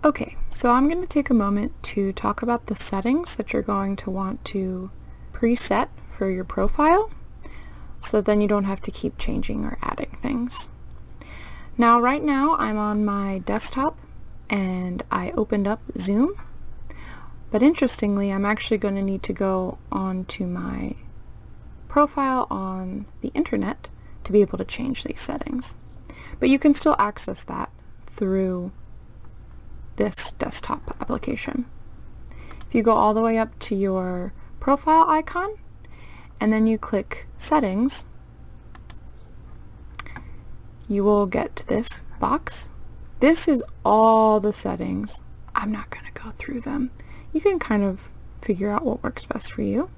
Okay, so I'm going to take a moment to talk about the settings that you're going to want to preset for your profile, so then you don't have to keep changing or adding things. Now, right now I'm on my desktop and I opened up Zoom, but interestingly, I'm actually going to need to go onto my profile on the internet to be able to change these settings. But you can still access that through this desktop application. If you go all the way up to your profile icon and then you click Settings, you will get to this box. This is all the settings. I'm not going to go through them. You can kind of figure out what works best for you.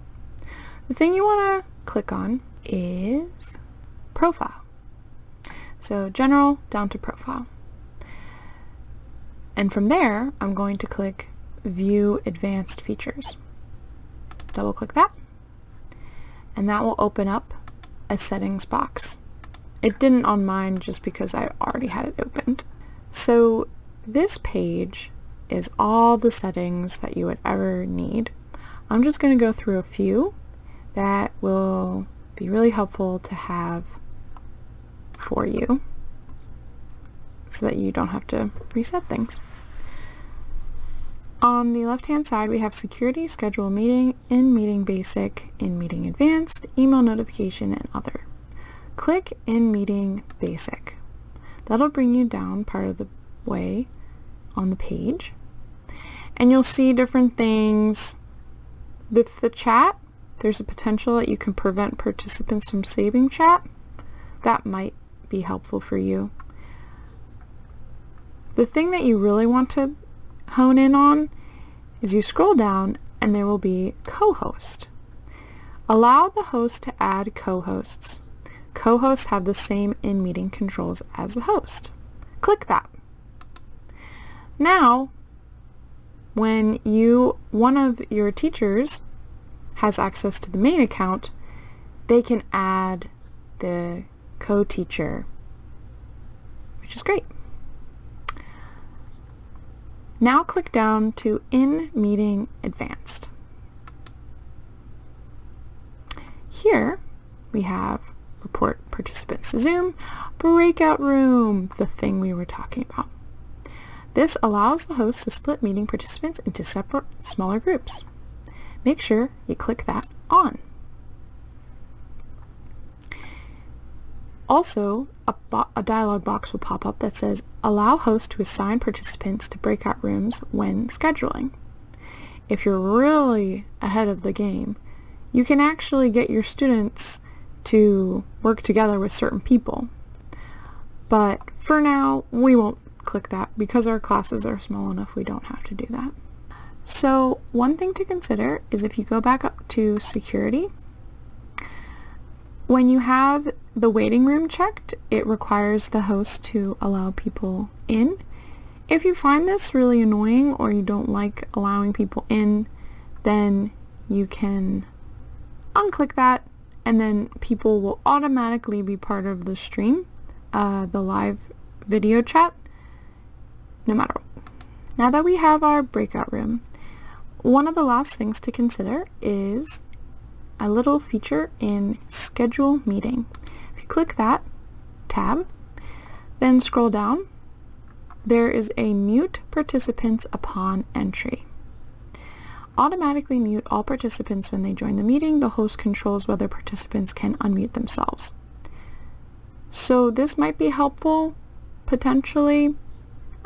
The thing you want to click on is Profile. So General down to Profile. And from there, I'm going to click View Advanced Features. Double click that, and that will open up a settings box. It didn't on mine just because I already had it opened. So this page is all the settings that you would ever need. I'm just going to go through a few that will be really helpful to have for you, so that you don't have to reset things. On the left-hand side, we have Security, Schedule Meeting, In Meeting Basic, In Meeting Advanced, Email Notification, and Other. Click In Meeting Basic. That'll bring you down part of the way on the page, and you'll see different things. With the chat, there's a potential that you can prevent participants from saving chat. That might be helpful for you. The thing that you really want to hone in on is you scroll down and there will be co-host. Allow the host to add co-hosts. Co-hosts have the same in-meeting controls as the host. Click that. Now, when one of your teachers has access to the main account, they can add the co-teacher, which is great. Now click down to In Meeting Advanced. Here we have Report Participants to Zoom, Breakout Room, the thing we were talking about. This allows the host to split meeting participants into separate, smaller groups. Make sure you click that on. Also, a dialog box will pop up that says, allow host to assign participants to breakout rooms when scheduling. If you're really ahead of the game, you can actually get your students to work together with certain people. But for now, we won't click that because our classes are small enough we don't have to do that. So one thing to consider is if you go back up to security, when you have the waiting room checked, it requires the host to allow people in. If you find this really annoying or you don't like allowing people in, then you can unclick that and then people will automatically be part of the stream, the live video chat, no matter what. Now that we have our breakout room, one of the last things to consider is a little feature in Schedule Meeting. If you click that tab, then scroll down, there is a Mute Participants Upon Entry. Automatically mute all participants when they join the meeting. The host controls whether participants can unmute themselves. So this might be helpful, potentially.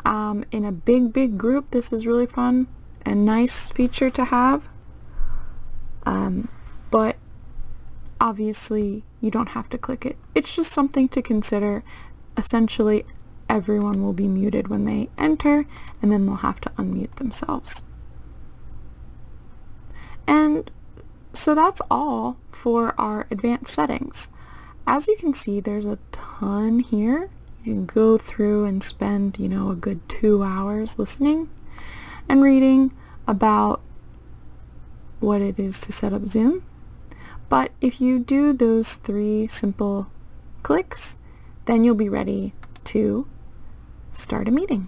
In a big group, this is really fun and nice feature to have. But obviously you don't have to click it. It's just something to consider. Essentially, everyone will be muted when they enter, and then they'll have to unmute themselves. And so that's all for our advanced settings. As you can see, there's a ton here. You can go through and spend, a good 2 hours listening and reading about what it is to set up Zoom. But if you do those 3 simple clicks, then you'll be ready to start a meeting.